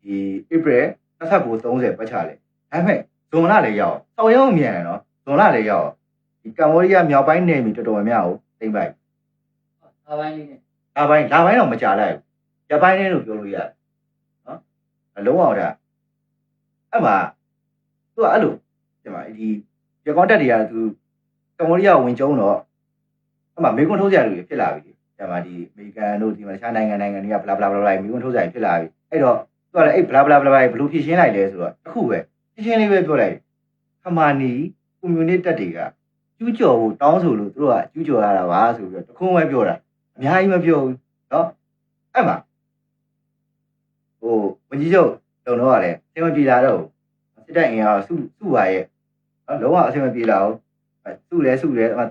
ဒီဧပြီ29 30ပတ်ချလေဒါပေမဲ့ဇွန်လလည်းရောက်စောင်းရုံးမြန်တယ်နော်ဇွန်လလည်းရောက်ဒီကမ္ဘောဒီးယားမြောက်ပိုင်းနယ်မြေတော်တော်များများကိုသိမ့်ပိုက်လာပိုင်းလေးနဲ့လာပိုင်းတော့မကြလိုက်ဘူးရပိုင်းလေးလို့ပြောလို့ရတယ်နော်အလုံးအောင်တာအဲ့မှာသူကအဲ့လိုဒီမှာဒီရကောင်းတက်တွေကသူကမ္ဘောဒီးယားဝင်ကျုံတော့အဲ့မှာမေကွန်းထိုးကြလူတွေဖြစ်လာပြီဒီမှာဒီအမေရိကန်တို့ဒီမှာတခြားနိုင်ငံတွေကဘလာဘလာဘလာမေကွန်းထိုးကြဖြစ်လာပြီအဲ့တော့သူကလည်းအဲ့ဘလာဘလာဘလာဘလို့ဖြည့်ရှင်းလိုက်လဲဆိုတော့အခုပဲဖြည့်ရှင်းလေးပဲပြောလိုက်ခမာနီကွန်မြူနတီတက်တွေကကျူးကျော်ဖို့တောင်းဆိုလို့သူတို့ကကျူးကျော်ရတာပါဆိုပြီးတော့တခုံးပဲပြောတာအများကြီးမပြောဘူးနော်အဲ့မှာဝန်ကြီးချုပ်လုံတော့ရတယ်အဆင်မပြေလာတော့စစ်တပ်အင်အားစုပါရဲ့နော်လုံးဝအဆင်မပြေလာဘူးစုတယ်တ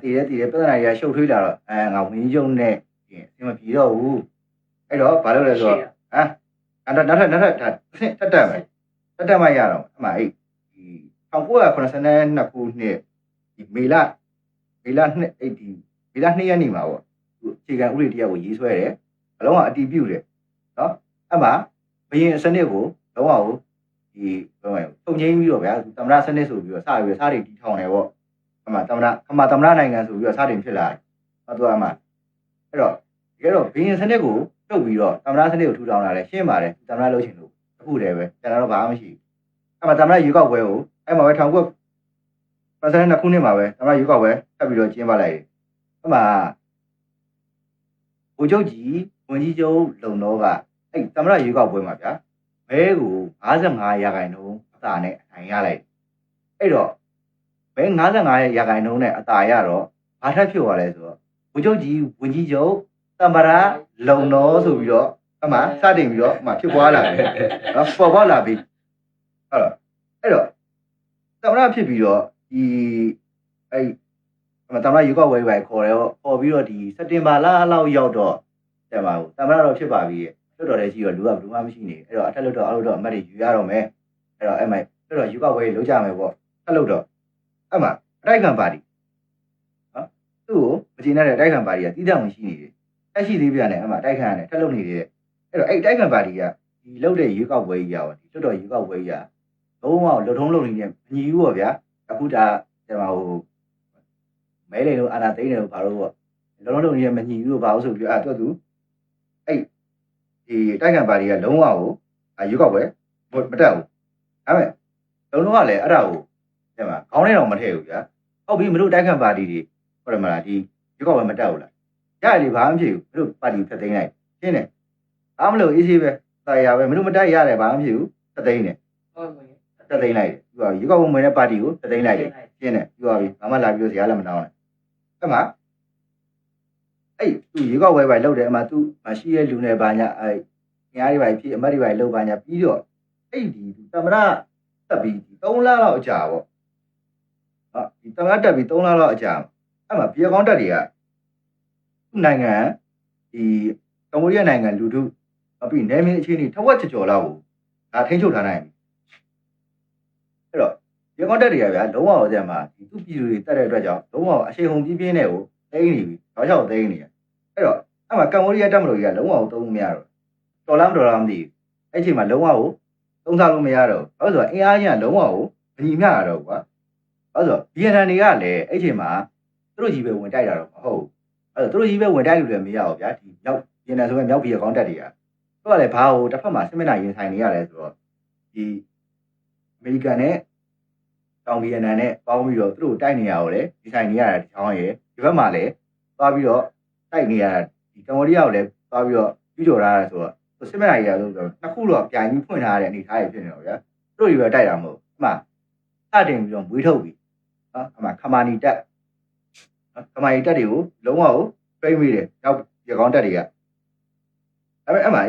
ည်တယ်ပြဿနာတွေကရှုပ်ထွေးလာတော့ငါဝန်ကြီးချုပ်နဲ့အဆင်မပြေတော့ဘူးအဲ့တော့ဘာလုပ်လဲဆိုတော့နောက်ထပ်တက်မှရတော့အမှအဲ့ဒီ1982ခုနှစ်ဒီမေလ2အဲ့ဒီမေလ2ရက်နေ့မှာပေါ့သူအခြေခံဥပဒေတရားကိုရေးဆွဲတယ်အလုံးကအတည်ပြုတယ်နော်အဲ့မှာဘရင်စနစ်ကိုလုံးဝကိုဒီဘယ်လိုထုံငိမ့်ပြီးတော့ဗျာသမ္မတစနစ်ဆိုပြီးတော့စပြီးစားတွေတီထောင်တယ်ပေါ့အမှသမ္မတနိုင်ငံဆိုပြီးတော့စတင်ဖြစ်လာတယ်ဟုတ်တော့အမှအဲ့တော့တကယ်တော့ဘရင်စနစ်ကိုထုတ်ပြီးတော့သမ္မတစနစ်ကိုထူထောင်လာတယ်ရှင်းပါတယ်သမ္မတလုပ်ချင်လို့အခုတည်းပဲကျွန်တော်တော့ဘာမှမရှိဘူးအဲ့မှာသမ္မတရွေးကောက်ပွဲကိုအဲ့မှာပဲ1982ခုနှစ်မှာပဲသမ္မတရွေးကောက်ပွဲထပ်ပြီးတော့ကျင်းပလိုက်တယ်အဲ့မှာဗိုလ်ချုပ်ကြီးဝန်ကြီးချုပ်လုံတော့ကအဲ့သမ္မတရွေးကောက်ပွဲမှာဗျာမဲကို55%အသာနဲ့အနိုင်ရလိုက်အဲ့တော့မဲ55%နဲ့အသာရတော့ဘာထပ်ဖြစ်သွားလဲဆိုတော့ ဘုချုပ်ကြီးဝန်ကြီးချုပ်တမ္ပရာလုံတော်ဆိုပြီးတော့အမှစတင်ပြီးတော့အမှဖြစ်ပွားလာတယ်နော်ပေါ်ပေါက်လာပြီအဲ့တော့တမ္ပရာဖြစ်ပြီးတော့ဒီအဲ့တမ္ပရာရွေးကောက်ပွဲပဲခေါ်တယ်ခေါ်ပြီးတော့ဒီစက်တင်ဘာလလောက်ရောက်တော့တဲ့မှာတမ္ပရာတော့ဖြစ်ပါပြီလွတ်တော်လည်းရှိတော့လူကဘယ်သူမှမရှိနေအဲ့တော့အထက်လွတ်တော်အောက်လွတ်တော်အမတ်တွေယူရတော့မယ်အဲ့တော့အဲ့မှာလွတ်တော်ရွေးကောက်ပွဲလုပ်ကြမယ်ပေါ့ထက်လွတ်တော်အဲ့မှာအတိုက်ခံပါတီနော်သူ့ကိုမကျေနပ်တဲ့အတိုက်ခံပါတီကတီးတောင်ရှိနေတယ်တက်ရှိသေးပြန်တယ်အဲ့မှာအတိုက်ခံရတယ်ထက်လွတ်နေတယ်အဲ့တော့အဲ့တိုက်ခံပါတီကဒီလုတ်တဲ့ရွေးကောက်ပွဲကြီးရောဒီလွတ်တော်ရွေးကောက်ပွဲကြီးကလုံးဝလှုပ်ထုံးလုပ်နေတဲ့မညီဘူးပေါ့ဗျာအခုဒါဟိုမဲလေတို့အာနာသိန်းတွေတို့ဘာလို့ပေါ့လုံးလုံးနေတဲ့မညီဘူးလို့ဘာလို့ဆိုပြီးအဲ့တော့သူအဲ့ဒီတိုက်ခံပါတီကလုံးဝကိုရွေးကောက်ပွဲမတက်ဘူးဒါပေမဲ့လုံးလုံးကလည်းအဲ့ဒါကိုတဲ့မှာခေါင်းထဲတော့မထည့်ဘူးဗျာဟုတ်ပြီမလို့တိုက်ခံပါတီတွေဟုတ်တယ်မလားဒီရွေးကောက်ပွဲမတက်ဘူးလားရတယ်ဘာမှမဖြစ်ဘူးမလို့ပါတီဖက်သိမ်းလိုက်ရှင်းတယ်အားမလို့အေးဆေးပဲတာရပဲမလို့မတက်ရတယ်ဘာမှမဖြစ်ဘူးဖက်သိမ်းတယ်ဖက်သိမ်းလိုက်တယ်ပြီးတော့ရွေးကောက်ပွဲဝင်တဲ့ပါတီကိုဖက်သိမ်းလိုက်တယ်ရှင်းတယ်ပြီးသွားပြီဘာမှလာပြီးတော့ဇာတ်လည်းမတောင်းနဲ့အဲ့မှာအဲ့သူရွေးကောက်ပွဲပဲလုပ်တယ်အမှသူမရှိတဲ့လူနဲ့ဘာညာအဲ့ညားတွေပဲဖြစ်အမတ်တွေပဲလုပ်ပါညာပြီးတော့အဲ့ဒီသမ္မတတက်ပြီး3လလောက်အကြာပေါ့ဟာဒီသမ္မတတက်ပြီး3လလောက်အကြာအဲ့မှာပြည်ကောင်းတက်တွေကသူ့နိုင်ငံဒီကမ္ဘောဒီးယားနိုင်ငံလူထုပြီးနယ်မြေအခြေအနေထက်ဝက်ကျော်လောက်ကိုဒါထိန်းချုပ်ထားနိုင်ပြီအဲ့တော့ပြည်ကောင်းတက်တွေကဗျာလုံးဝတော့ကြမှာဒီသူ့ပြည်သူတွေတက်တဲ့အတွက်ကြောင့်လုံးဝအရှိန်ဟုန်ပြင်းပြင်းနဲ့ကိုသိနေပြီတော့ရောက်သိနေရအဲ့တော့အဲ့မှာကမ္ဘောဒီးယားတက်မလို့ကြီးကလုံးဝသုံးမရတော့ဒေါ်လာမသိဘူးအဲ့ချိန်မှာလုံးဝကိုသုံးစားလို့မရတော့ဘာလို့ဆိုတော့အင်အားကြီးကလုံးဝကိုမညီမျှရတော့ကွာဘာလို့ဆိုတော့ဗီယက်နမ်တွေကလည်းအဲ့ချိန်မှာသူတို့ကြီးပဲဝင်တိုက်တာတော့မဟုတ်ဘူးအဲ့တော့သူတို့ကြီးပဲဝင်တိုက်လို့လည်းမရဘူးဗျာဒီမြောက်ဗီယက်နမ်ဆိုရင်မြောက်ဗီယက်ကောင်းတက်တွေကသူကလည်းဘာဟိုတစ်ဖက်မှာစစ်မျက်နှာရင်ဆိုင်နေရတယ်ဆိုတော့ဒီအမေရိကန်နဲ့တောင်ဗီယက်နမ်နဲ့ပေါင်းပြီးတော့သူတို့တိုက်နေရတော့လေဒီဆိုင်နေရတာဒီချောင်းရဲ့ဒီဘက်မှာလည်းသွားပြီးတော့တိုက်နေရတာဒီကမ္ဘောဒီးယားကိုလည်းသွားပြီးတော့ပြည့်ကျော်ထားတာဆိုတော့စစ်မဲ့ကြီးရလို့ဆိုတော့နှစ်ခုတော့ပြိုင်ပြီးဖွင့်ထားတဲ့အနေအထားကြီးဖြစ်နေတော့ဗျာသူတို့ကြီးပဲတိုက်တာမဟုတ်အမှစတင်ပြီးတော့မွေးထုတ်ပြီနော်အမှခမာနီတက်ခမာနီတက်တွေကိုလုံးဝကိုပြိမိတယ်နောက်ရကောင်းတက်တွေကဒါပေမဲ့အမ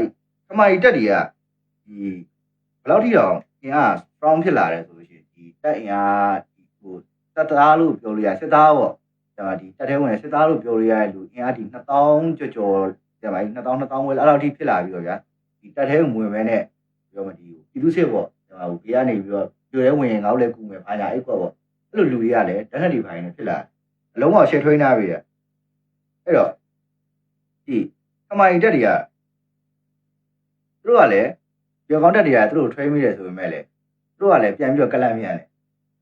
ှခမာနီတက်တွေကဒီဘယ်လောက်ထိတော့အင်အား strong ဖြစ်လာတယ်ဆိုလို့ရှိရင်ဒီတက်အင်အားဟိုတက်သားလို့ပြောလို့ရစစ်သားပေါ့ဒါဒီတက်ထဲဝင်စစ်သားလို့ပြောလို့ရတဲ့လူအင်အားဒီ2000ကျော်တဲ့မှာ2000ဝယ်အဲ့လောက်ထိဖြစ်လာပြီးတော့ဗျာဒီတက်ထဲဝင်မဲနဲ့ပြောမဒီပြည်သူစစ်ပေါ့ဟိုဘေးကနေပြီးတော့ပြိုလဲဝင်ရင်ငါတို့လည်းကူမယ်ဘာညာအဲ့ကွက်ပေါ့အဲ့လိုလူတွေကလည်းတနက်ဒီဘိုင်းနဲ့ဖြစ်လာအလုံးအောင်ရှယ်ထွေးနာပြီအဲ့တော့ဒီအမိုင်တက်တွေကသူတို့ကလည်းပြောကောင်းတက်တွေကသူတို့ထွေးမိတယ်ဆိုပေမဲ့လည်းသူတို့ကလည်းပြန်ပြီးတော့ကလန့်မြန်တယ်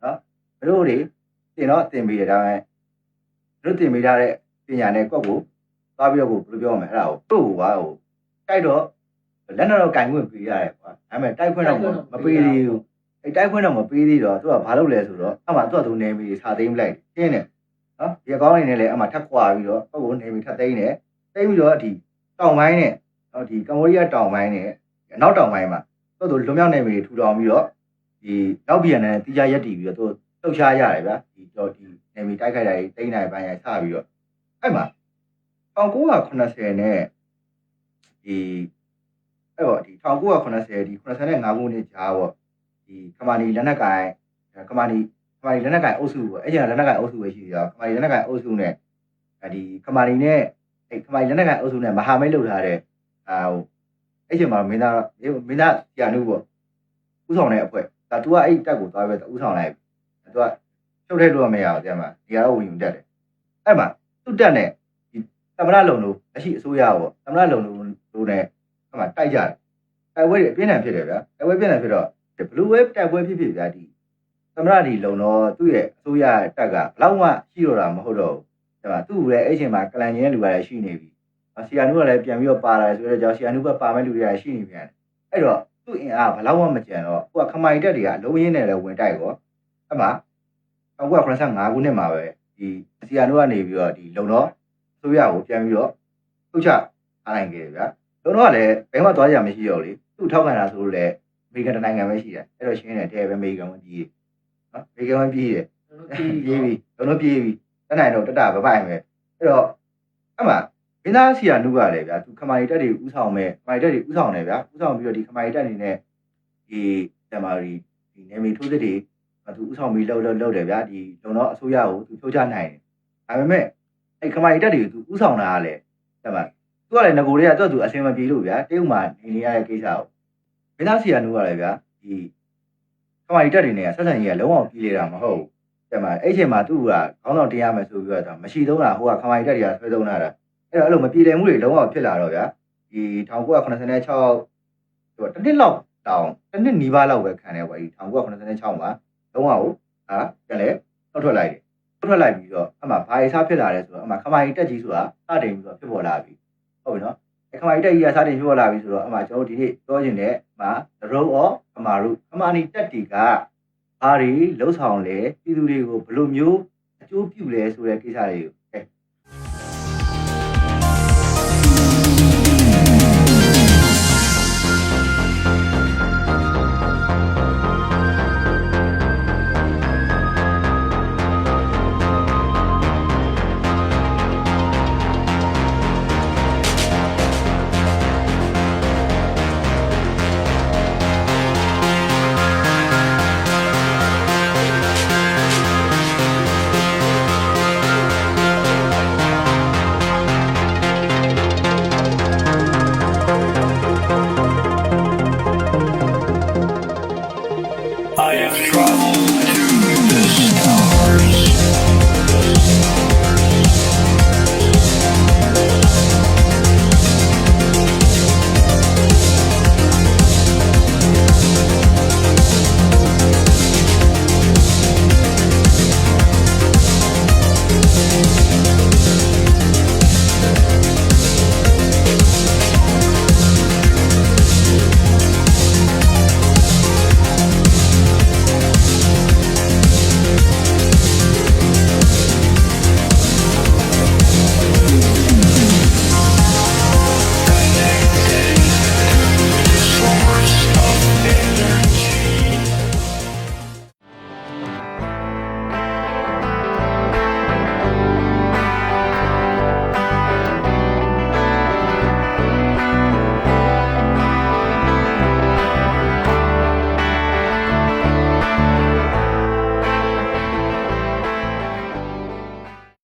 နော်ဘယ်လိုတွေတင်တော့တင်ပြီးတယ်ဒါပေမဲ့တို့တင်ပေးထားတဲ့ပညာနဲ့ကွက်ကိုသွားပြီးတော့ကိုဘယ်လိုပြောရမလဲအဲ့ဒါကိုတို့ကဟိုတိုက်တော့လက်နဲ့တော့ကင်ခွင့်ပေးရတယ်ကွာဒါပေမဲ့တိုက်ခွင့်တော့မပေးသေးဘူးအဲ့တိုက်ခွင့်တော့မပေးသေးတော့သူကဘာလုပ်လဲဆိုတော့အမှသူကသူနေမီစာသိမ်းပလိုက်ရှင်းတယ်နော်ဒီအကောင်းနေနဲ့လည်းအမှထက်ခွာပြီးတော့ပုတ်ကိုနေမီထက်သိမ်းတယ်သိမ်းပြီးတော့ဒီတောင်ပိုင်းနဲ့နော်ဒီကမ္ဘောဒီးယားတောင်ပိုင်းနဲ့အနောက်တောင်ပိုင်းမှာသူလွန်မြောက်နေမီထူထောင်ပြီးတော့ဒီနောက်ဗီယက်နမ်တီးကြရက်တည်ပြီးတော့သူလှုပ်ရှားရတယ်ဗျာဒီတော့ဒီနေမီတိုက်ခိုက်တာတွေသိမ်းနိုင်ပိုင်းရိုက်ချပြီးတော့အဲ့မှာ1980နဲ့ဒီအဲ့တော့ဒီ1980ဒီ85ခုနှစ်ကြာပေါ့ဒီခမာနီလက်နက်ကိုင်ခမာနီလက်နက်ကိုင်အုပ်စုပေါ့အဲ့ကျန်လက်နက်ကိုင်အုပ်စုပဲရှိသေးတယ်ခမာနီလက်နက်ကိုင်အုပ်စုနဲ့ဒီခမာနီနဲ့အဲ့ခမာနီလက်နက်ကိုင်အုပ်စုနဲ့မဟာမိတ်လုပ်ထားတဲ့ဟိုအဲ့ကျန်မှာမင်းသားဆီယာနုပေါ့ဥဆောင်တဲ့အဖွဲ့ဒါ तू ကအဲ့တက်ကိုသွားပဲဥဆောင်လိုက် तू ကချုပ်ထဲလို့မရဘူးတဲ့မှာဒီကတော့ဝင်တက်တယ်အဲ့မှာသူ့တက်နဲ့သမ္မတလုံတို့အရှိအစိုးရပေါ့သမ္မတလုံတို့နဲ့အမှတိုက်ကြတယ်တိုက်ပွဲတွေအပြင်းထန်ဖြစ်တယ်ဗျာတိုက်ပွဲပြင်းထန်ဖြစ်တော့ဘလူးဝဲတိုက်ပွဲဖြစ်ဗျာဒီသမ္မတဒီလုံတော့သူ့ရဲ့အစိုးရတက်ကဘလောက်မှရှိတော့တာမဟုတ်တော့ဘူးဒါပေမဲ့သူ့လည်းအဲ့ချိန်မှာကလန်ကျင်းလူကလည်းရှိနေပြီဆီယာနုကလည်းပြန်ပြီးတော့ပါလာတယ်ဆိုတော့ကြောင့်ဆီယာနုကပါမဲ့လူတွေကရှိနေပြန်တယ်အဲ့တော့သူ့အင်အားဘလောက်မှမကျန်တော့ကိုကခမိုင်တက်တွေကအလုံးရင်းနဲ့လည်းဝင်တိုက်ကောအဲ့မှာ1985ခုနှစ်မှာပဲဒီဆီယာနုကနေပြီးတော့ဒီလုံတော့ဆိုရကိုပြန်ပြီးတော့ထုတ်ချအားနိုင်ခဲ့ဗျာလုံတော့ကလည်းဘယ်မှသွားကြမရှိတော့လေသူ့ထောက်ခံတာဆိုလို့လည်းအမေရိကန်နိုင်ငံပဲရှိတယ်အဲ့တော့ရှင်းတယ်တဲ့ပဲအမေရိကန်ဝင်ပြည်နော်အမေရိကန်ဝင်ပြည်တယ်ပြေးပြီလုံတော့ပြေးပြီတနိုင်တော့တတဗပိုင်ပဲအဲ့တော့ အဲ့မှာမင်းသားဆီယာနုကလည်းဗျာသူခမာရီတက်တွေဥဆောင်မဲ့ခမာရီတက်တွေဥဆောင်တယ်ဗျာဥဆောင်ပြီးတော့ဒီခမာရီတက်အနေနဲ့ဒီတမာရီဒီနေမီထိုးစစ်တွေသူဥဆောင်ပြီးလှုပ်တယ်ဗျာဒီလုံတော့အစိုးရကိုသူဖြုတ်ချနိုင်တယ်ဒါပေမဲ့အဲ့ခမာရီတက်တွေသူဥဆောင်တာကလည်းတမသူကလည်းငကိုတွေကသူ့အဆင်မပြေလို့ဗျာတရုတ်မှာနေရတဲ့ကိစ္စကိုမင်းသားဆီယာနုကလည်းဗျာဒီခမာရီတက်တွေနဲ့ဆက်ဆံရေးကလုံးဝပြေးနေတာမဟုတ်ဘူးတမအဲ့ချိန်မှာသူကခေါင်းဆောင်တင်ရမယ်ဆိုပြီးတော့မရှိသုံးတာဟိုကခမာရီတက်တွေကဆွဲသုံးတာအဲ့တော့အဲ့လိုမပြေလည်မှုတွေလုံးဝဖြစ်လာတော့ဗျာဒီ1986ဟိုတစ်နှစ်လောက်တောင်တစ်နှစ်နီးပါးလောက်ပဲခံတယ်ကွာဒီ1986မှာလုံးဝကိုပြန်လဲထွက်လိုက်တယ်ထွက်လိုက်ပြီးတော့အမှဘာအစားဖြစ်လာလဲဆိုတော့အမှခမာရီတက်ကြီးဆိုတာစတင်ပြီးတော့ဖြစ်ပေါ်လာပြီဟုတ်ပြီနော်ခမာရီတက်ကြီးကစတင်ဖြစ်ပေါ်လာပြီဆိုတော့အမှကျွန်တော်ဒီနေ့ပြောချင်တဲ့မှာ the role of ခမာရုခမာနီတက်တီကဘာတွေလှုပ်ဆောင်လဲပြည်သူတွေကိုဘယ်လိုမျိုးအကျိုးပြုလဲဆိုတဲ့ကိစ္စတွေကို